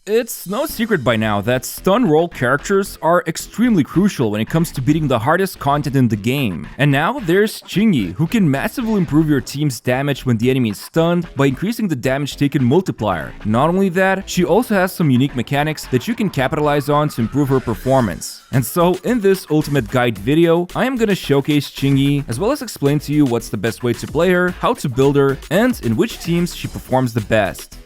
It's no secret by now that stun roll characters are extremely crucial when it comes to beating the hardest content in the game. And now there's Qingyi, who can massively improve your team's damage when the enemy is stunned by increasing the damage taken multiplier. Not only that, she also has some unique mechanics that you can capitalize on to improve her performance. And so in this ultimate guide video, I am gonna showcase Qingyi as well as explain to you what's the best way to play her, how to build her, and in which teams she performs the best.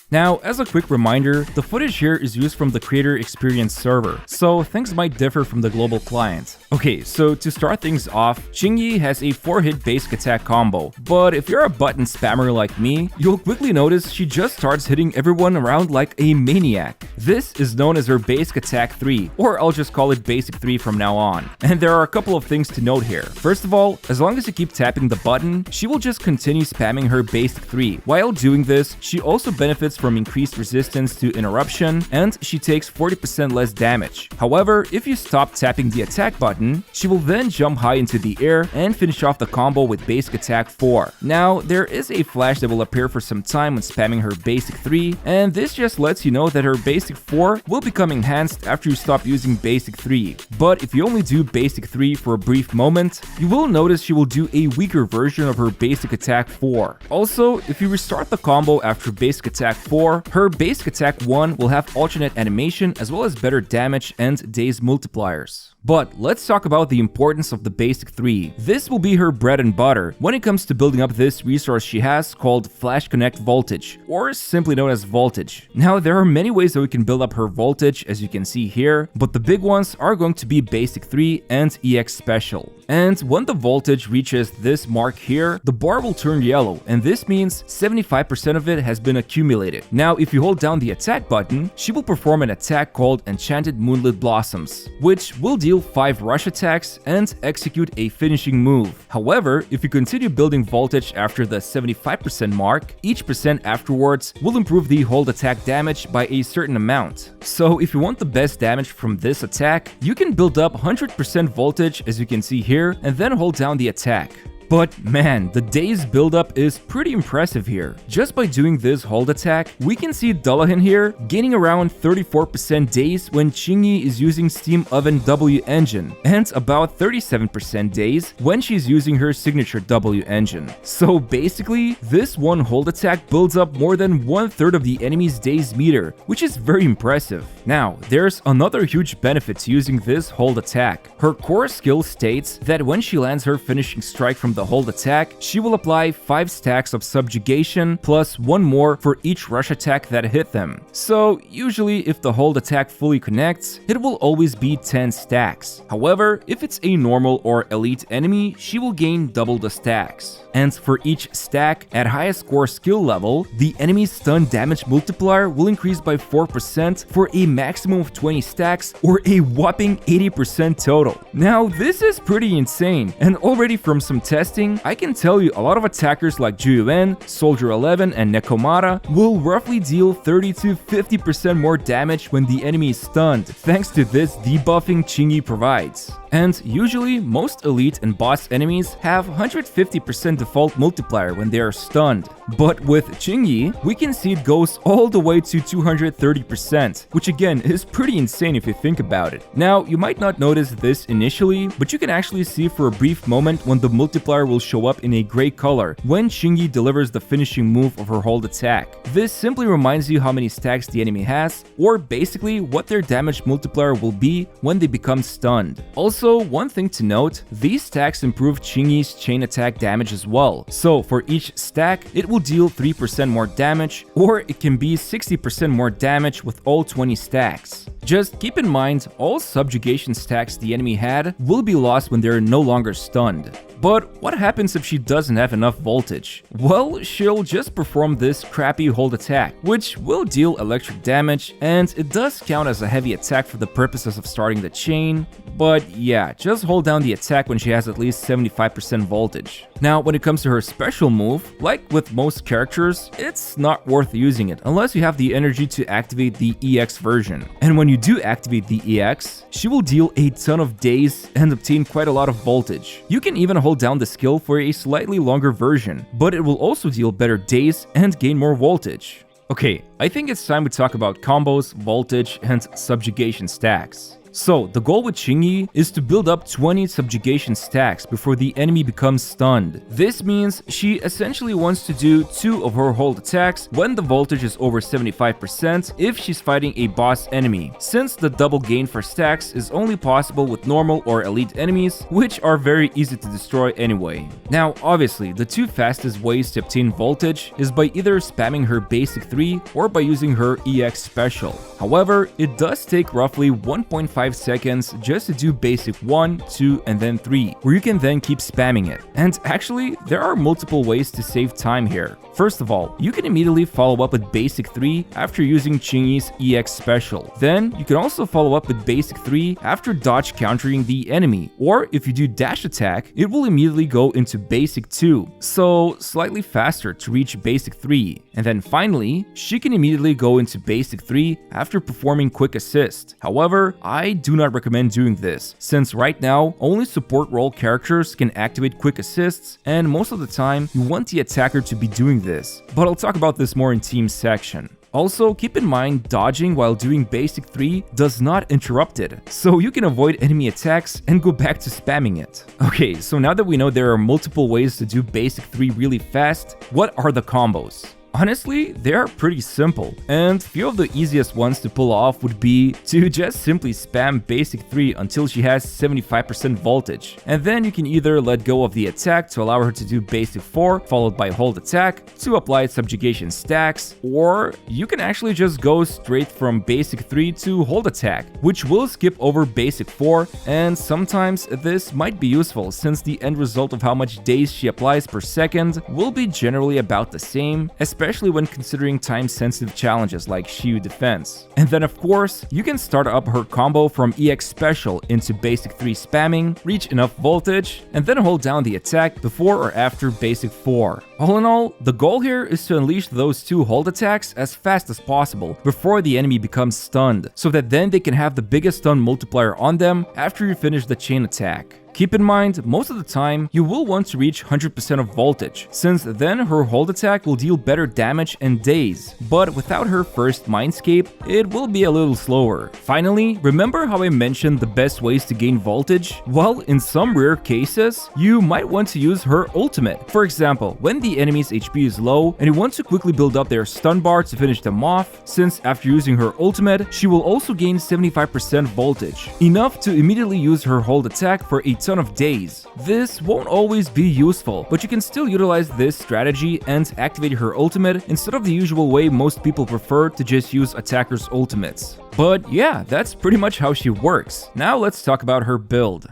Now, as a quick reminder, the footage here is used from the Creator Experience server, so things might differ from the global client. Okay, so to start things off, Qingyi has a 4-hit basic attack combo, but if you're a button spammer like me, you'll quickly notice she just starts hitting everyone around like a maniac. This is known as her basic attack 3, or I'll just call it basic 3 from now on. And there are a couple of things to note here. First of all, as long as you keep tapping the button, she will just continue spamming her basic 3. While doing this, she also benefits from increased resistance to interruption, and she takes 40% less damage. However, if you stop tapping the attack button, she will then jump high into the air and finish off the combo with basic attack 4. Now, there is a flash that will appear for some time when spamming her basic 3, and this just lets you know that her basic 4 will become enhanced after you stop using basic 3. But if you only do basic 3 for a brief moment, you will notice she will do a weaker version of her basic attack 4. Also, if you restart the combo after basic attack 4, her basic attack 1 will have alternate animation as well as better damage and daze multipliers. But let's talk about the importance of the basic 3. This will be her bread and butter when it comes to building up this resource she has called Flash Connect Voltage, or simply known as Voltage. Now, there are many ways that we can build up her voltage, as you can see here, but the big ones are going to be basic 3 and EX Special. And when the voltage reaches this mark here, the bar will turn yellow, and this means 75% of it has been accumulated. Now, if you hold down the attack button, she will perform an attack called Enchanted Moonlit Blossoms, which will deal 5 rush attacks and execute a finishing move. However, if you continue building voltage after the 75% mark, each percent afterwards will improve the hold attack damage by a certain amount. So if you want the best damage from this attack, you can build up 100% voltage, as you can see here, and then hold down the attack. But man, the daze buildup is pretty impressive here. Just by doing this hold attack, we can see Dullahan here gaining around 34% daze when Qingyi is using Steam Oven W engine, and about 37% daze when she's using her signature W engine. So basically, this one hold attack builds up more than 1/3 of the enemy's daze meter, which is very impressive. Now, there's another huge benefit to using this hold attack. Her core skill states that when she lands her finishing strike from the hold attack, she will apply 5 stacks of subjugation plus 1 more for each rush attack that hit them. So usually if the hold attack fully connects, it will always be 10 stacks. However, if it's a normal or elite enemy, she will gain double the stacks. And for each stack at highest core skill level, the enemy's stun damage multiplier will increase by 4% for a maximum of 20 stacks, or a whopping 80% total. Now, this is pretty insane, and already from some testing, I can tell you a lot of attackers like Juyuan, Soldier 11, and Nekomata will roughly deal 30 to 50% more damage when the enemy is stunned, thanks to this debuffing Qingyi provides. And usually, most elite and boss enemies have 150% default multiplier when they are stunned. But with Qingyi, we can see it goes all the way to 230%, which again is pretty insane if you think about it. Now, you might not notice this initially, but you can actually see for a brief moment when the multiplier will show up in a gray color when Qingyi delivers the finishing move of her hold attack. This simply reminds you how many stacks the enemy has, or basically what their damage multiplier will be when they become stunned. Also, one thing to note, these stacks improve Qingyi's chain attack damage as well. So for each stack, it will deal 3% more damage, or it can be 60% more damage with all 20 stacks. Just keep in mind, all subjugation stacks the enemy had will be lost when they're no longer stunned. But what happens if she doesn't have enough voltage? Well, she'll just perform this crappy hold attack, which will deal electric damage, and it does count as a heavy attack for the purposes of starting the chain. But yeah, just hold down the attack when she has at least 75% voltage. Now, when it comes to her special move, like with most characters, it's not worth using it unless you have the energy to activate the EX version. And when you do activate the EX, she will deal a ton of daze and obtain quite a lot of voltage. You can even hold down the skill for a slightly longer version, but it will also deal better daze and gain more voltage. Okay, I think it's time we talk about combos, voltage, and subjugation stacks. So, the goal with Qingyi is to build up 20 subjugation stacks before the enemy becomes stunned. This means she essentially wants to do 2 of her hold attacks when the voltage is over 75% if she's fighting a boss enemy, since the double gain for stacks is only possible with normal or elite enemies, which are very easy to destroy anyway. Now, obviously, the 2 fastest ways to obtain voltage is by either spamming her basic 3 or by using her EX special. However, it does take roughly 1.5 seconds just to do basic 1, 2, and then 3, where you can then keep spamming it. And actually, there are multiple ways to save time here. First of all, you can immediately follow up with basic 3 after using Qingyi's EX special. Then, you can also follow up with basic 3 after dodge countering the enemy, or if you do dash attack, it will immediately go into basic 2, so slightly faster to reach basic 3. And then finally, she can immediately go into basic 3 after performing quick assist. However, I do not recommend doing this, since right now, only support role characters can activate quick assists, and most of the time, you want the attacker to be doing this. But I'll talk about this more in team section. Also, keep in mind, dodging while doing basic 3 does not interrupt it, so you can avoid enemy attacks and go back to spamming it. Okay, so now that we know there are multiple ways to do basic 3 really fast, what are the combos? Honestly, they are pretty simple, and few of the easiest ones to pull off would be to just simply spam basic 3 until she has 75% voltage, and then you can either let go of the attack to allow her to do basic 4 followed by hold attack to apply subjugation stacks, or you can actually just go straight from basic 3 to hold attack, which will skip over basic 4, and sometimes this might be useful since the end result of how much days she applies per second will be generally about the same, especially when considering time-sensitive challenges like Shiyu defense. And then of course, you can start up her combo from EX special into basic 3 spamming, reach enough voltage, and then hold down the attack before or after basic 4. All in all, the goal here is to unleash those 2 hold attacks as fast as possible before the enemy becomes stunned, so that then they can have the biggest stun multiplier on them after you finish the chain attack. Keep in mind, most of the time, you will want to reach 100% of voltage, since then her hold attack will deal better damage and daze, but without her first Mindscape, it will be a little slower. Finally, remember how I mentioned the best ways to gain voltage? Well, in some rare cases, you might want to use her ultimate. For example, when the enemy's HP is low and you want to quickly build up their stun bar to finish them off, since after using her ultimate, she will also gain 75% voltage, enough to immediately use her hold attack for a ton of days. This won't always be useful, but you can still utilize this strategy and activate her ultimate instead of the usual way most people prefer to just use attackers' ultimates. But yeah, that's pretty much how she works. Now let's talk about her build.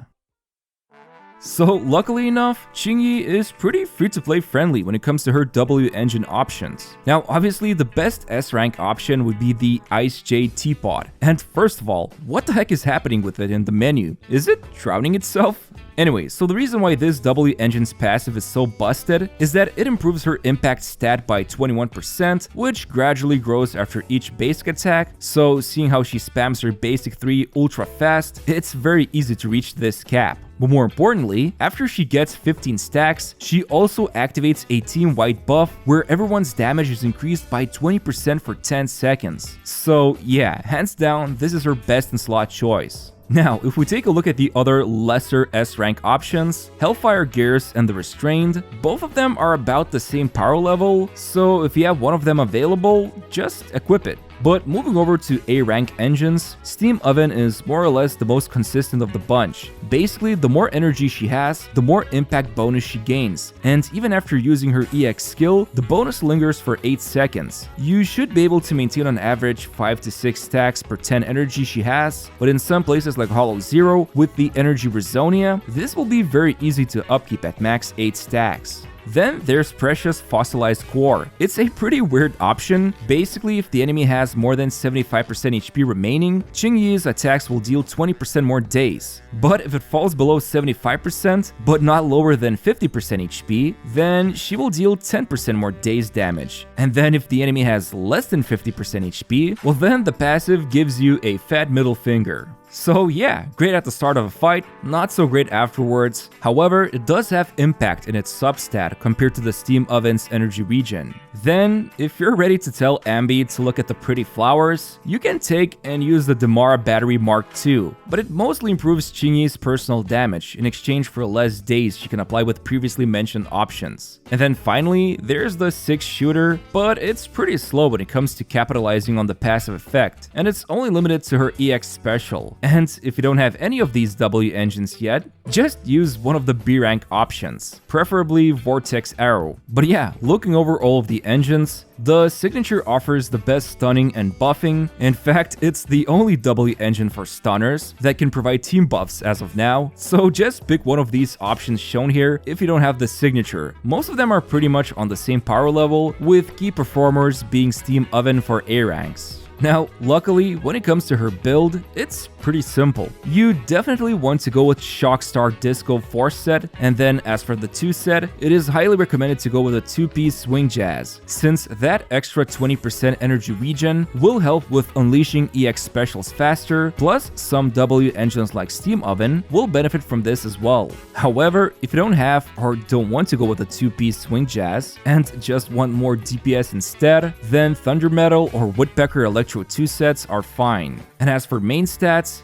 So luckily enough, Qingyi is pretty free-to-play friendly when it comes to her W engine options. Now obviously the best S rank option would be the Ice Jade Teapot. And first of all, what the heck is happening with it in the menu? Is it drowning itself? Anyway, so the reason why this W engine's passive is so busted is that it improves her impact stat by 21%, which gradually grows after each basic attack, so seeing how she spams her basic 3 ultra fast, it's very easy to reach this cap. But more importantly, after she gets 15 stacks, she also activates a team-wide buff where everyone's damage is increased by 20% for 10 seconds. So yeah, hands down, this is her best in slot choice. Now, if we take a look at the other lesser S-rank options, Hellfire Gears and the Restrained, both of them are about the same power level, so if you have one of them available, just equip it. But moving over to A-rank engines, Steam Oven is more or less the most consistent of the bunch. Basically, the more energy she has, the more impact bonus she gains, and even after using her EX skill, the bonus lingers for 8 seconds. You should be able to maintain on average 5 to 6 stacks per 10 energy she has, but in some places like Hollow Zero, with the Energy Resonia, this will be very easy to upkeep at max 8 stacks. Then there's Precious Fossilized Core. It's a pretty weird option. Basically, if the enemy has more than 75% HP remaining, Qingyi's attacks will deal 20% more days. But if it falls below 75%, but not lower than 50% HP, then she will deal 10% more days damage. And then if the enemy has less than 50% HP, well then the passive gives you a fat middle finger. So yeah, great at the start of a fight, not so great afterwards. However, it does have impact in its substat compared to the steam oven's energy regen. Then, if you're ready to tell Anby to look at the pretty flowers, you can take and use the Damara Battery Mark II, but it mostly improves Qingyi's personal damage in exchange for less daze she can apply with previously mentioned options. And then finally, there's the 6-shooter, but it's pretty slow when it comes to capitalizing on the passive effect, and it's only limited to her EX special. And if you don't have any of these W engines yet, just use one of the B rank options, preferably Vortex Arrow. But yeah, looking over all of the engines, the signature offers the best stunning and buffing. In fact, it's the only W engine for stunners that can provide team buffs as of now, so just pick one of these options shown here if you don't have the signature. Most of them are pretty much on the same power level, with key performers being Steam Oven for A ranks. Now, luckily, when it comes to her build, it's pretty simple. You definitely want to go with Shockstar Disco Force set, and then as for the 2 set, it is highly recommended to go with a 2-piece Swing Jazz, since that extra 20% energy regen will help with unleashing EX specials faster, plus some W engines like Steam Oven will benefit from this as well. However, if you don't have or don't want to go with a 2-piece Swing Jazz, and just want more DPS instead, then Thunder Metal or Woodpecker Electro 2 sets are fine. And as for main stats,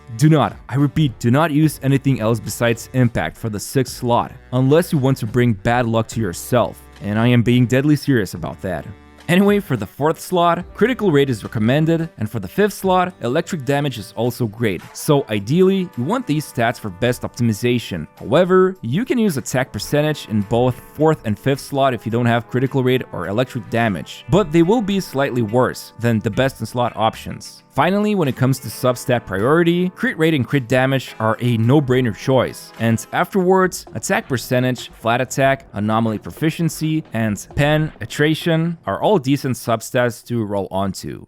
I repeat, do not use anything else besides Impact for the 6th slot, unless you want to bring bad luck to yourself, and I am being deadly serious about that. Anyway, for the 4th slot, critical rate is recommended, and for the 5th slot, electric damage is also great. So ideally, you want these stats for best optimization. However, you can use attack percentage in both 4th and 5th slot if you don't have critical rate or electric damage, but they will be slightly worse than the best in slot options. Finally, when it comes to substat priority, crit rate and crit damage are a no-brainer choice, and afterwards, attack percentage, flat attack, anomaly proficiency, and pen, iteration are all decent substats to roll onto.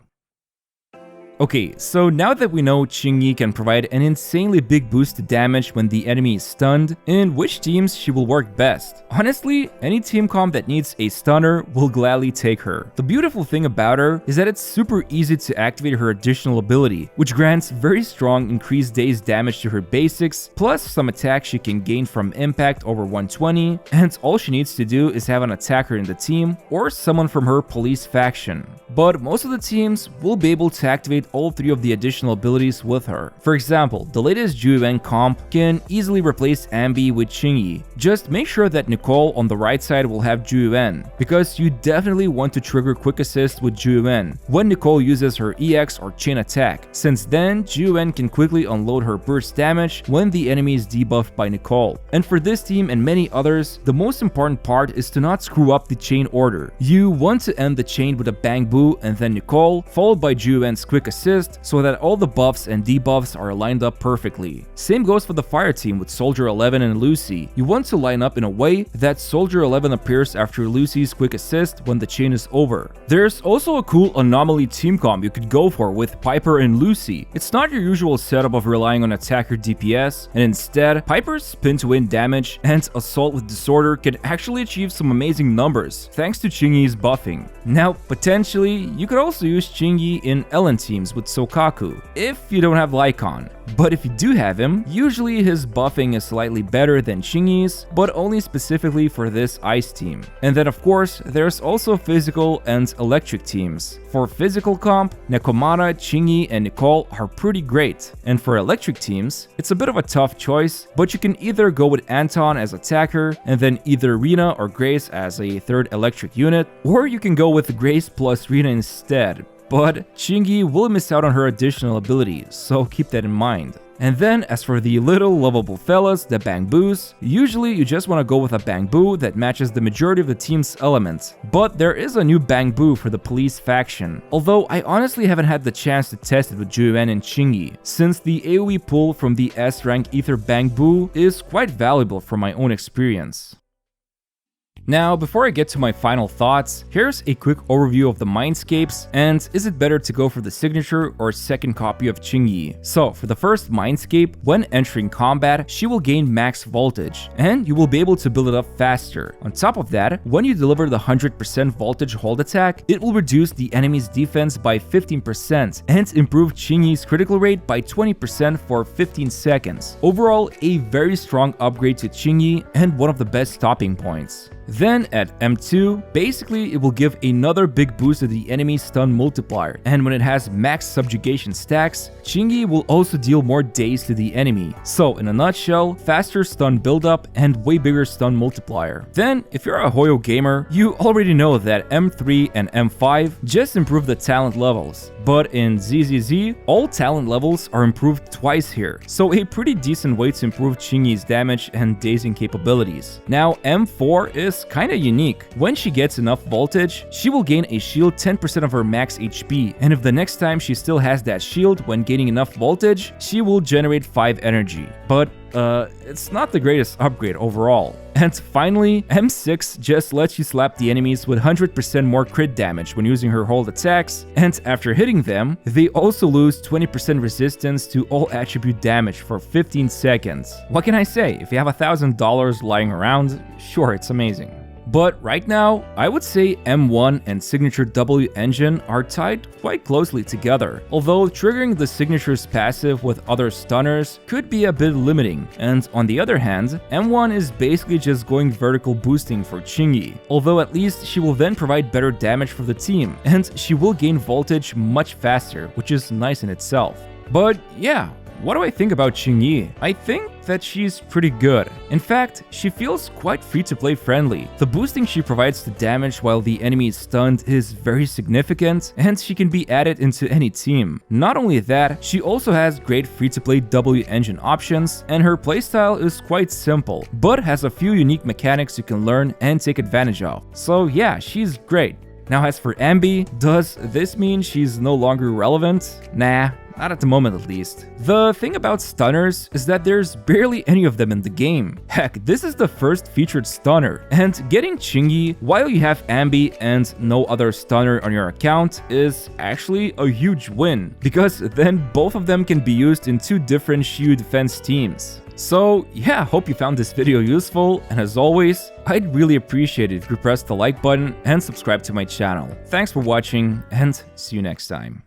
Okay, so now that we know Qingyi can provide an insanely big boost to damage when the enemy is stunned, in which teams she will work best? Honestly, any team comp that needs a stunner will gladly take her. The beautiful thing about her is that it's super easy to activate her additional ability, which grants very strong increased daze damage to her basics, plus some attacks she can gain from impact over 120, and all she needs to do is have an attacker in the team or someone from her police faction. But most of the teams will be able to activate all 3 of the additional abilities with her. For example, the latest Juwen comp can easily replace Anby with Qingyi. Just make sure that Nicole on the right side will have Juwen, because you definitely want to trigger quick assist with Juwen when Nicole uses her EX or chain attack, since then Juwen can quickly unload her burst damage when the enemy is debuffed by Nicole. And for this team and many others, the most important part is to not screw up the chain order. You want to end the chain with a Bang Boo and then Nicole, followed by Juwen's quick assist, so that all the buffs and debuffs are lined up perfectly. Same goes for the fire team with Soldier 11 and Lucy. You want to line up in a way that Soldier 11 appears after Lucy's quick assist when the chain is over. There's also a cool anomaly team comp you could go for with Piper and Lucy. It's not your usual setup of relying on attacker DPS, and instead, Piper's spin to win damage and Assault with Disorder can actually achieve some amazing numbers thanks to Qingyi's buffing. Now, potentially, you could also use Qingyi in Ellen teams with Sokaku, if you don't have Lycon. But if you do have him, usually his buffing is slightly better than Qingyi's, but only specifically for this ice team. And then of course, there's also physical and electric teams. For physical comp, Nekomata, Qingyi, and Nicole are pretty great. And for electric teams, it's a bit of a tough choice, but you can either go with Anton as attacker, and then either Rina or Grace as a 3rd electric unit, or you can go with Grace plus Rina instead. But Qingyi will miss out on her additional abilities, so keep that in mind. And then, as for the little lovable fellas, the Bang Boos, usually you just want to go with a Bang Boo that matches the majority of the team's elements. But there is a new Bang Boo for the police faction, although I honestly haven't had the chance to test it with Juwen and Qingyi, since the AoE pull from the S rank Ether Bang Boo is quite valuable from my own experience. Now, before I get to my final thoughts, here's a quick overview of the Mindscapes, and is it better to go for the signature or second copy of Qingyi? So, for the first Mindscape, when entering combat, she will gain max voltage, and you will be able to build it up faster. On top of that, when you deliver the 100% voltage hold attack, it will reduce the enemy's defense by 15% and improve Qingyi's critical rate by 20% for 15 seconds. Overall, a very strong upgrade to Qingyi and one of the best stopping points. Then at M2, basically it will give another big boost to the enemy stun multiplier, and when it has max subjugation stacks, Qingyi will also deal more daze to the enemy. So in a nutshell, faster stun buildup and way bigger stun multiplier. Then if you're a Hoyo gamer, you already know that M3 and M5 just improve the talent levels. But in ZZZ, all talent levels are improved twice here, so a pretty decent way to improve Qingyi's damage and dazing capabilities. Now M4 is kinda unique. When she gets enough voltage, she will gain a shield 10% of her max HP, and if the next time she still has that shield when gaining enough voltage, she will generate 5 energy. But it's not the greatest upgrade overall. And finally, M6 just lets you slap the enemies with 100% more crit damage when using her hold attacks, and after hitting them, they also lose 20% resistance to all attribute damage for 15 seconds. What can I say? If you have $1,000 lying around, sure, it's amazing. But right now, I would say M1 and Signature W engine are tied quite closely together, although triggering the Signature's passive with other stunners could be a bit limiting, and on the other hand, M1 is basically just going vertical boosting for Qingyi, although at least she will then provide better damage for the team, and she will gain voltage much faster, which is nice in itself. But yeah, what do I think about Qingyi? I think that she's pretty good. In fact, she feels quite free-to-play friendly. The boosting she provides to damage while the enemy is stunned is very significant, and she can be added into any team. Not only that, she also has great free-to-play W engine options, and her playstyle is quite simple, but has a few unique mechanics you can learn and take advantage of. So yeah, she's great. Now as for Anby, does this mean she's no longer relevant? Nah. Not at the moment at least. The thing about stunners is that there's barely any of them in the game. Heck, this is the first featured stunner, and getting Qingyi while you have Anby and no other stunner on your account is actually a huge win, because then both of them can be used in 2 different Shiyu defense teams. So yeah, hope you found this video useful, and as always, I'd really appreciate it if you press the like button and subscribe to my channel. Thanks for watching, and see you next time.